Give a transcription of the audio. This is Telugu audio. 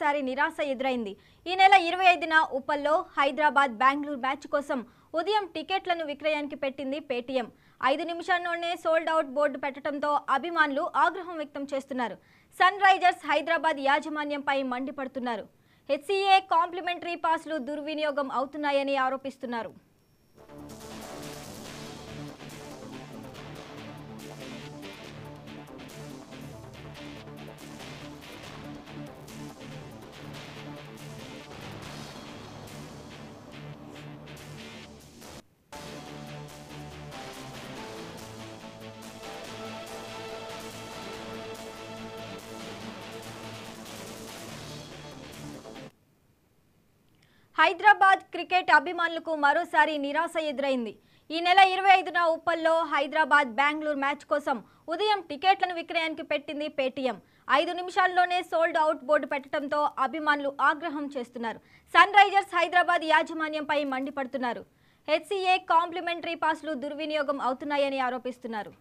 మరోసారి నిరాశ ఎదురైంది. ఈ నెల 25న ఉప్పల్లో హైదరాబాద్ బెంగళూరు మ్యాచ్ కోసం ఉదయం టికెట్లను విక్రయానికి పెట్టింది పేటీఎం. 5 నిమిషాల్లోనే సోల్డ్ అవుట్ బోర్డు పెట్టడంతో అభిమానులు ఆగ్రహం వ్యక్తం చేస్తున్నారు. సన్ రైజర్స్ హైదరాబాద్ యాజమాన్యంపై మండిపడుతున్నారు. హెచ్సీఏ కాంప్లిమెంటరీ పాస్లు దుర్వినియోగం అవుతున్నాయని ఆరోపిస్తున్నారు. హైదరాబాద్ క్రికెట్ అభిమానులకు మరోసారి నిరాశ ఎదురైంది. ఈ నెల 25న ఉప్పల్లో హైదరాబాద్ బెంగళూరు మ్యాచ్ కోసం ఉదయం టికెట్లను విక్రయానికి పెట్టింది పేటీఎం. 5 నిమిషాల్లోనే సోల్డ్ అవుట్ బోర్డు పెట్టడంతో అభిమానులు ఆగ్రహం చేస్తున్నారు. సన్ రైజర్స్ హైదరాబాద్ యాజమాన్యంపై మండిపడుతున్నారు. హెచ్సీఏ కాంప్లిమెంటరీ పాస్లు దుర్వినియోగం అవుతున్నాయని ఆరోపిస్తున్నారు.